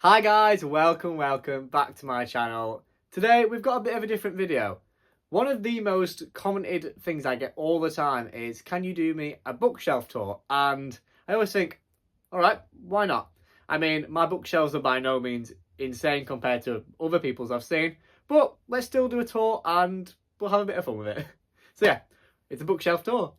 Hi guys, welcome back to my channel. Today we've got a bit of a different video. One of the most commented things I get all the time is, can you do me a bookshelf tour? And I always think, alright, why not? I mean, my bookshelves are by no means insane compared to other people's I've seen, but let's still do a tour and we'll have a bit of fun with it. So yeah, it's a bookshelf tour.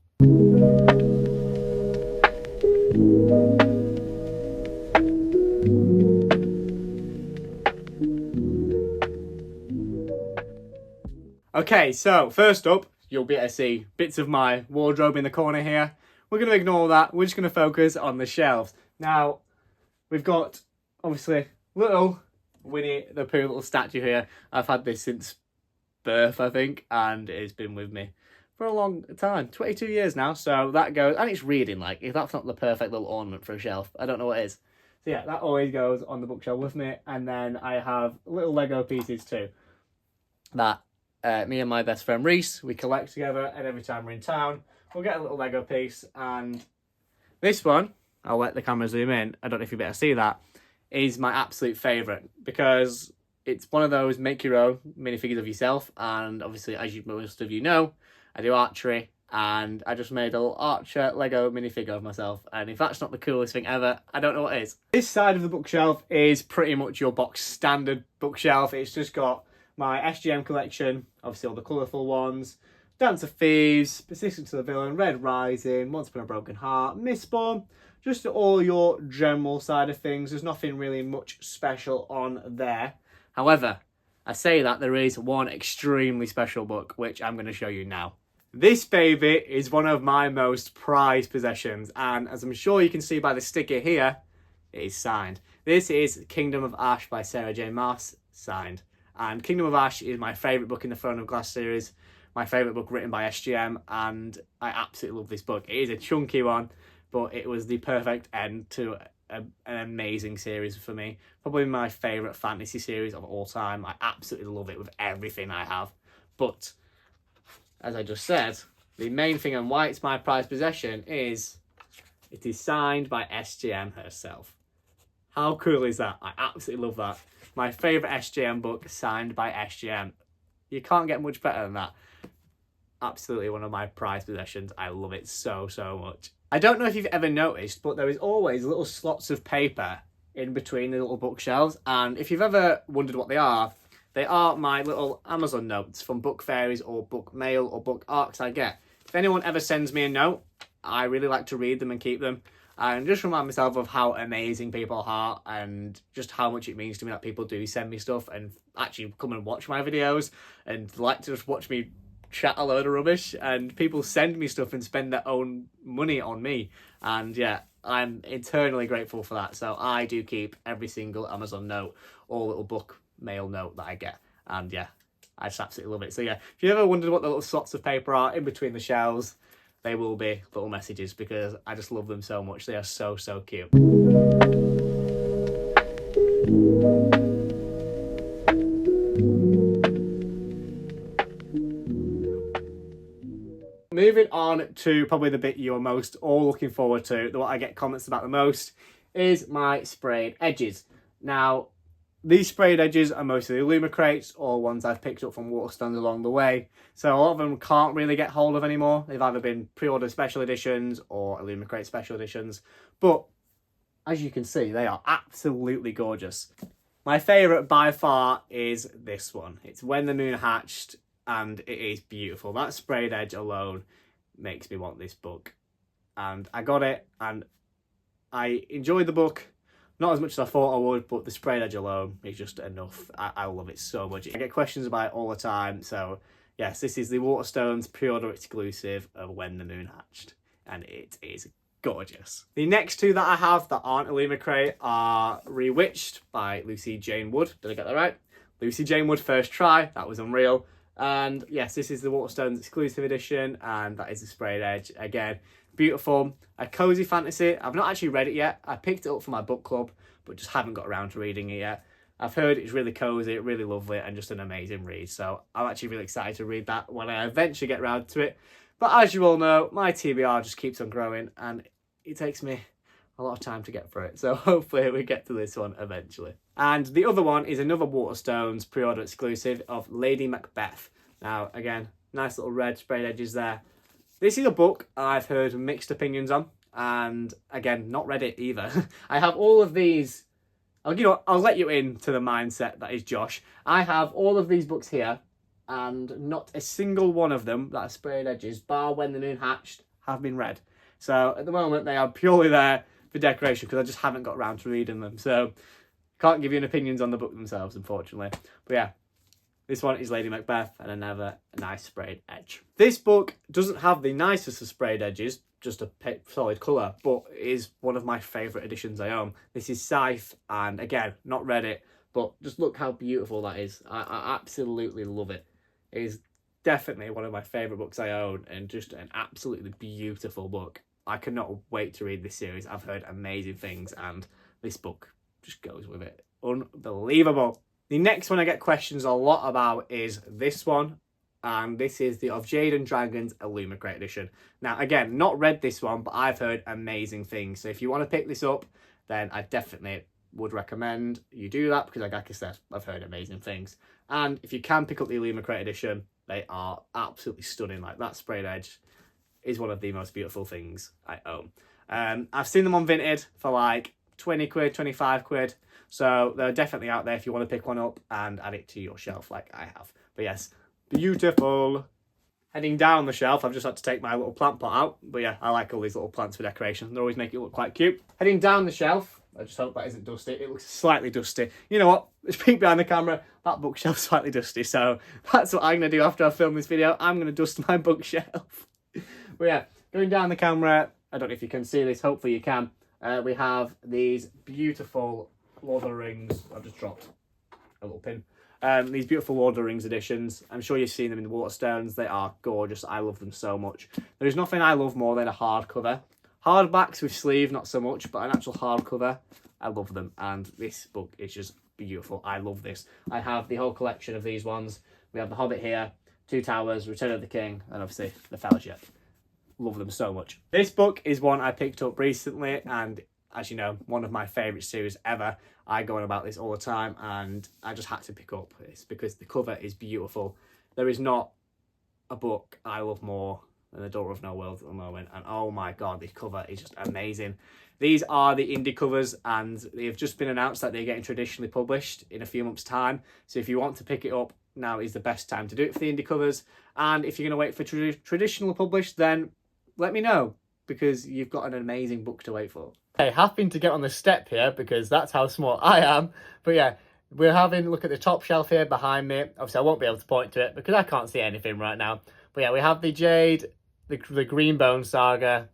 Okay, so first up, you'll be able to see bits of my wardrobe in the corner here. We're going to ignore that. We're just going to focus on the shelves. Now, we've got, obviously, little Winnie the Pooh little statue here. I've had this since birth, I think, and it's been with me for a long time. 22 years now, so that goes, and it's reading, like, if that's not the perfect little ornament for a shelf, I don't know what is. So yeah, that always goes on the bookshelf with me. And then I have little Lego pieces too, that me and my best friend Reese, we collect together, and every time we're in town, we'll get a little Lego piece. And this one, I'll let the camera zoom in, I don't know if you better see that, is my absolute favourite, because it's one of those make your own minifigures of yourself. And obviously, as most of you know, I do archery, and I just made a little archer Lego minifigure of myself. And if that's not the coolest thing ever, I don't know what is. This side of the bookshelf is pretty much your box standard bookshelf. It's just got my SGM collection, obviously all the colourful ones, Dance of Thieves, Persistence of the Villain, Red Rising, Once Upon a Broken Heart, Mistborn, just all your general side of things. There's nothing really much special on there. However, I say that there is one extremely special book, which I'm going to show you now. This baby is one of my most prized possessions, and as I'm sure you can see by the sticker here, it is signed. This is Kingdom of Ash by Sarah J Maas, signed. And Kingdom of Ash is my favourite book in the Throne of Glass series, my favourite book written by SGM, and I absolutely love this book. It is a chunky one, but it was the perfect end to an amazing series for me. Probably my favourite fantasy series of all time. I absolutely love it with everything I have. But, as I just said, the main thing and why it's my prized possession is it is signed by SGM herself. How cool is that? I absolutely love that. My favourite SGM book signed by SGM. You can't get much better than that. Absolutely one of my prized possessions. I love it so, so much. I don't know if you've ever noticed, but there is always little slots of paper in between the little bookshelves. And if you've ever wondered what they are my little Amazon notes from book fairies or book mail or book arcs I get. If anyone ever sends me a note, I really like to read them and keep them. And just remind myself of how amazing people are and just how much it means to me that people do send me stuff and actually come and watch my videos and like to just watch me chat a load of rubbish. And people send me stuff and spend their own money on me. And yeah, I'm eternally grateful for that. So I do keep every single Amazon note or little book mail note that I get. And yeah, I just absolutely love it. So yeah, if you ever wondered what the little slots of paper are in between the shelves, they will be little messages because I just love them so much. They are so, so cute. Moving on to probably the bit you're most all looking forward to, what I get comments about the most, is my sprayed edges. Now, these sprayed edges are mostly Illumicrates or ones I've picked up from Waterstones along the way. So a lot of them can't really get hold of anymore. They've either been pre-ordered special editions or Illumicrate special editions. But as you can see, they are absolutely gorgeous. My favourite by far is this one. It's When the Moon Hatched, and it is beautiful. That sprayed edge alone makes me want this book. And I got it, and I enjoyed the book. Not as much as I thought I would, but the sprayed edge alone is just enough. I love it so much. I get questions about it all the time. So yes, this is the Waterstones pre-order exclusive of When the Moon Hatched. And it is gorgeous. The next two that I have that aren't Illumicrate are Rewitched by Lucy Jane Wood. Did I get that right? Lucy Jane Wood First Try. That was unreal. And yes, this is the Waterstones exclusive edition. And that is the sprayed edge. Again, beautiful. A cozy fantasy. I've not actually read it yet. I picked it up for my book club, but just haven't got around to reading it yet. I've heard it's really cozy, really lovely, and just an amazing read. So I'm actually really excited to read that when I eventually get around to it. But as you all know, my TBR just keeps on growing, and it takes me a lot of time to get through it. So hopefully we get to this one eventually. And the other one is another Waterstones pre-order exclusive of Lady Macbeth. Now, again, nice little red sprayed edges there. This is a book I've heard mixed opinions on, and again, not read it either. I have all of these. I'll let you into the mindset that is Josh. I have all of these books here, and not a single one of them that are sprayed edges, bar When the Moon Hatched, have been read. So at the moment, they are purely there for decoration because I just haven't got around to reading them. So can't give you an opinions on the book themselves, unfortunately. But yeah, this one is Lady Macbeth and another nice sprayed edge. This book doesn't have the nicest of sprayed edges, just a solid colour, but is one of my favourite editions I own. This is Scythe, and again, not read it, but just look how beautiful that is. I absolutely love it. It is definitely one of my favourite books I own, and just an absolutely beautiful book. I cannot wait to read this series. I've heard amazing things, and this book just goes with it. Unbelievable. The next one I get questions a lot about is this one, and this is the Of Jade and Dragons Illumicrate edition. Now, again, not read this one, but I've heard amazing things. So if you want to pick this up, then I definitely would recommend you do that, because like I said, I've heard amazing things. And if you can pick up the Illumicrate edition, they are absolutely stunning. Like, that sprayed edge is one of the most beautiful things I own. I've seen them on Vinted for like 20 quid, 25 quid. So they're definitely out there if you want to pick one up and add it to your shelf like I have. But yes, beautiful. Heading down the shelf, I've just had to take my little plant pot out. But yeah, I like all these little plants for decoration. They always make it look quite cute. Heading down the shelf, I just hope that isn't dusty. It looks slightly dusty. You know what? Let's peek behind the camera. That bookshelf's slightly dusty. So that's what I'm going to do after I film this video. I'm going to dust my bookshelf. But yeah, going down the camera, I don't know if you can see this. Hopefully you can. We have these beautiful Lord of the Rings. I've just dropped a little pin. These beautiful Lord of the Rings editions. I'm sure you've seen them in the Waterstones. They are gorgeous. I love them so much. There is nothing I love more than a hardcover. Hardbacks with sleeve, not so much, but an actual hardcover, I love them. And this book is just beautiful. I love this. I have the whole collection of these ones. We have The Hobbit here, Two Towers, Return of the King, and obviously The Fellowship. Love them so much. This book is one I picked up recently, and as you know, one of my favourite series ever. I go on about this all the time, and I just had to pick up this because the cover is beautiful. There is not a book I love more than The Daughter of No World at the moment, and oh my god, this cover is just amazing. These are the indie covers, and they've just been announced that they're getting traditionally published in a few months' time. So if you want to pick it up, now is the best time to do it for the indie covers. And if you're going to wait for traditional published, then let me know, because you've got an amazing book to wait for. I happen to get on the step here because that's how small I am. But yeah, we're having a look at the top shelf here behind me. Obviously, I won't be able to point to it because I can't see anything right now. But yeah, we have the Jade, the Greenbone Saga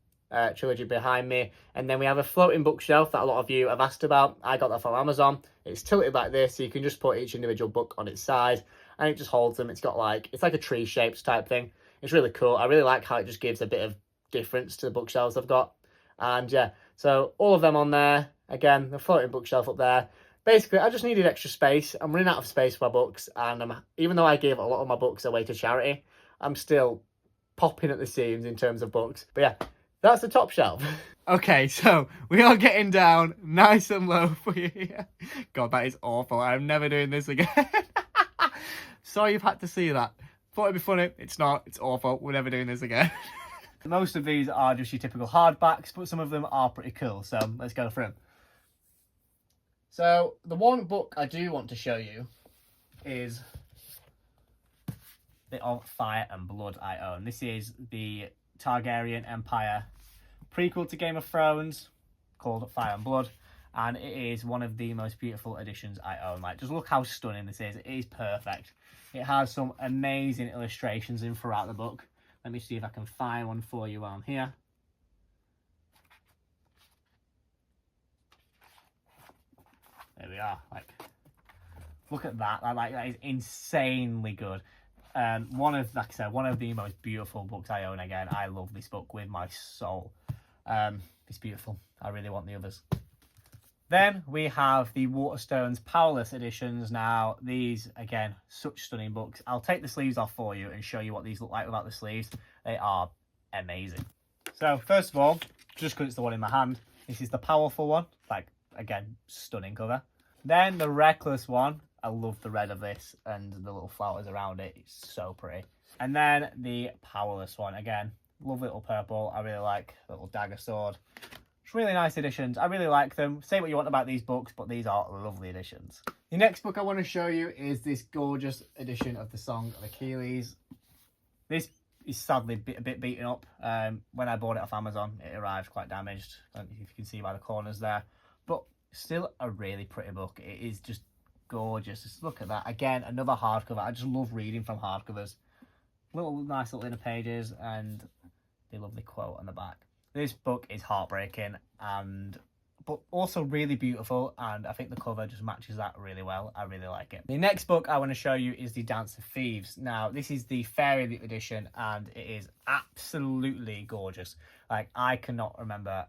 trilogy behind me. And then we have a floating bookshelf that a lot of you have asked about. I got that from Amazon. It's tilted like this, so you can just put each individual book on its side. And it just holds them. It's got like, it's like a tree shaped type thing. It's really cool. I really like how it just gives a bit of difference to the bookshelves I've got. And yeah, so all of them on there. Again, the floating bookshelf up there. Basically, I just needed extra space. I'm running out of space for my books, and even though I gave a lot of my books away to charity, I'm still popping at the seams in terms of books. But yeah, that's the top shelf. Okay, so we are getting down nice and low for you here. God, that is awful. I'm never doing this again. Sorry you've had to see that. Thought it'd be funny. It's not. It's awful. We're never doing this again. Most of these are just your typical hardbacks, but some of them are pretty cool. So let's go through them. So the one book I do want to show you is the Of Fire and Blood I own. This is the Targaryen Empire prequel to Game of Thrones called Fire and Blood. And it is one of the most beautiful editions I own. Like, just look how stunning this is. It is perfect. It has some amazing illustrations in throughout the book. Let me see if I can find one for you on here. There we are. Like, look at that. That is insanely good. One of, like I said, one of the most beautiful books I own. Again, I love this book with my soul. It's beautiful. I really want the others. Then we have the Waterstones Powerless editions. Now, these, again, such stunning books. I'll take the sleeves off for you and show you what these look like without the sleeves. They are amazing. So, first of all, just because it's the one in my hand, this is the powerful one. Like, again, stunning cover. Then the Reckless one. I love the red of this and the little flowers around it. It's so pretty. And then the Powerless one. Again, love little purple. I really like the little dagger sword. It's really nice editions. I really like them. Say what you want about these books, but these are lovely editions. The next book I want to show you is this gorgeous edition of the Song of Achilles. This is sadly a bit beaten up. When I bought it off Amazon, it arrived quite damaged. I don't know if you can see by the corners there. But still a really pretty book. It is just gorgeous. Just look at that. Again, another hardcover. I just love reading from hardcovers. Nice little inner pages and the lovely quote on the back. This book is heartbreaking but also really beautiful, and I think the cover just matches that really well. I really like it. The next book I want to show you is The Dance of Thieves. Now, this is the Fairy Loot edition, and it is absolutely gorgeous. Like, I cannot remember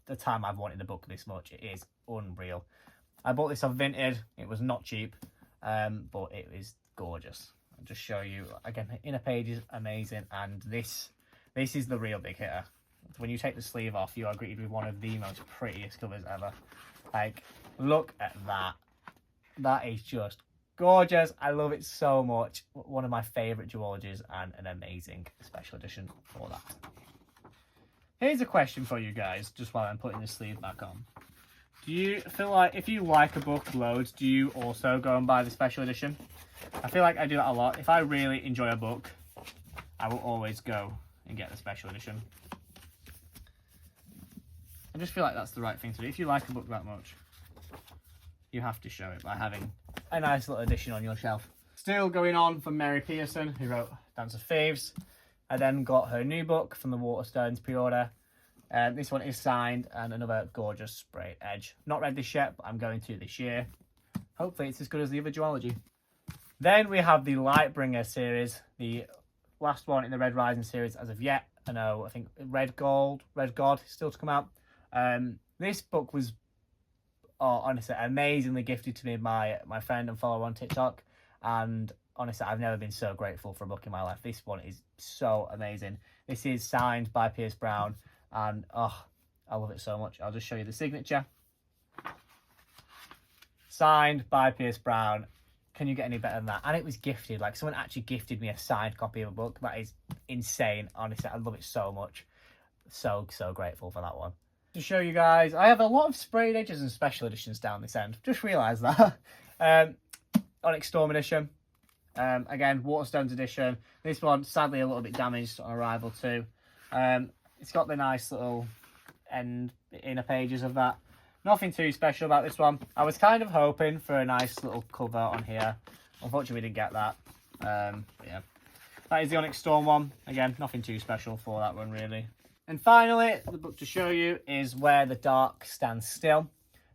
the time I've wanted a book this much. It is unreal. I bought this on Vinted. It was not cheap, but it is gorgeous. I'll just show you again. Inner page is amazing, and this is the real big hitter. When you take the sleeve off, you are greeted with one of the most prettiest covers ever. Like, look at that. That is just gorgeous. I love it so much. One of my favourite duologies and an amazing special edition for that. Here's a question for you guys, just while I'm putting the sleeve back on. Do you feel like if you like a book loads, do you also go and buy the special edition? I feel like I do that a lot. If I really enjoy a book, I will always go and get the special edition. I just feel like that's the right thing to do. If you like a book that much, you have to show it by having a nice little edition on your shelf. Still going on from Mary Pearson, who wrote Dance of Thieves. I then got her new book from the Waterstones pre-order. This one is signed and another gorgeous spray edge. Not read this yet, but I'm going to this year. Hopefully it's as good as the other duology. Then we have the Lightbringer series, the last one in the Red Rising series as of yet. I think Red God is still to come out. This book was honestly amazingly gifted to me by my friend and follower on TikTok, and honestly I've never been so grateful for a book in my life. This one is so amazing. This is signed by Pierce Brown, and I love it so much. I'll just show you the signature. Signed by Pierce Brown. Can you get any better than that? And it was gifted. Like, someone actually gifted me a signed copy of a book. That is insane. Honestly, I love it so much. So grateful for that one. To show you guys, I have a lot of sprayed edges and special editions down this end. Just realised that. Onyx Storm edition. Again, Waterstones edition. This one, sadly, a little bit damaged on arrival too. It's got the nice little inner pages of that. Nothing too special about this one. I was kind of hoping for a nice little cover on here. Unfortunately, we didn't get that. Yeah. That is the Onyx Storm one. Again, nothing too special for that one, really. And finally, the book to show you is Where the Dark Stands Still.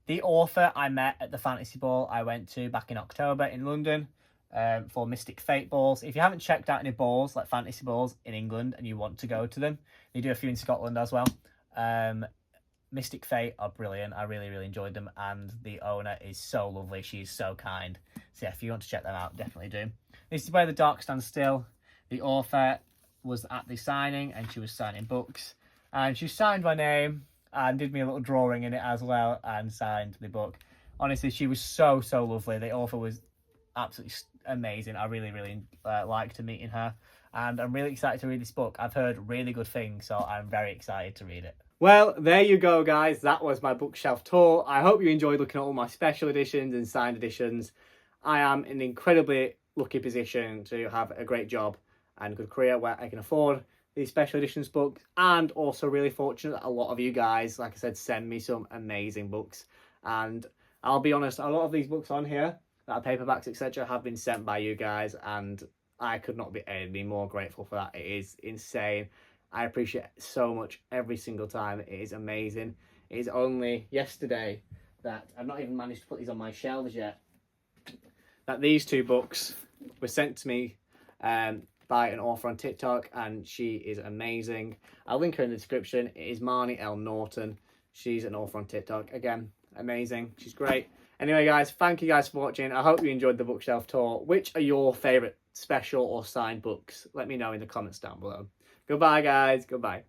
The author I met at the fantasy ball I went to back in October in London for Mystic Fate balls. If you haven't checked out any balls, like fantasy balls in England, and you want to go to them, they do a few in Scotland as well. Mystic Fate are brilliant. I really enjoyed them, and the owner is so lovely. She's so kind. So yeah, if you want to check them out, definitely do. This is Where the Dark Stands Still. The author was at the signing, and she was signing books, and she signed my name and did me a little drawing in it as well, and signed the book. Honestly, she was so lovely. The author was absolutely amazing. I really liked meeting her, and I'm really excited to read this book. I've heard really good things, so I'm very excited to read it. Well, there you go, guys. That was my bookshelf tour. I hope you enjoyed looking at all my special editions and signed editions. I am in an incredibly lucky position to have a great job and a good career where I can afford these special editions books, and also really fortunate that a lot of you guys, like I said, send me some amazing books. And I'll be honest, a lot of these books on here that are paperbacks, etc., have been sent by you guys, and I could not be any more grateful for that. It is insane. I appreciate it so much every single time. It is amazing. It is only yesterday that I've not even managed to put these on my shelves yet, that these two books were sent to me by an author on TikTok, and she is amazing. I'll link her in the description. It is Marnie L. Norton. She's an author on TikTok. Again, amazing. She's great. Anyway, guys, thank you guys for watching. I hope you enjoyed the bookshelf tour. Which are your favourite special or signed books? Let me know in the comments down below. Goodbye, guys. Goodbye.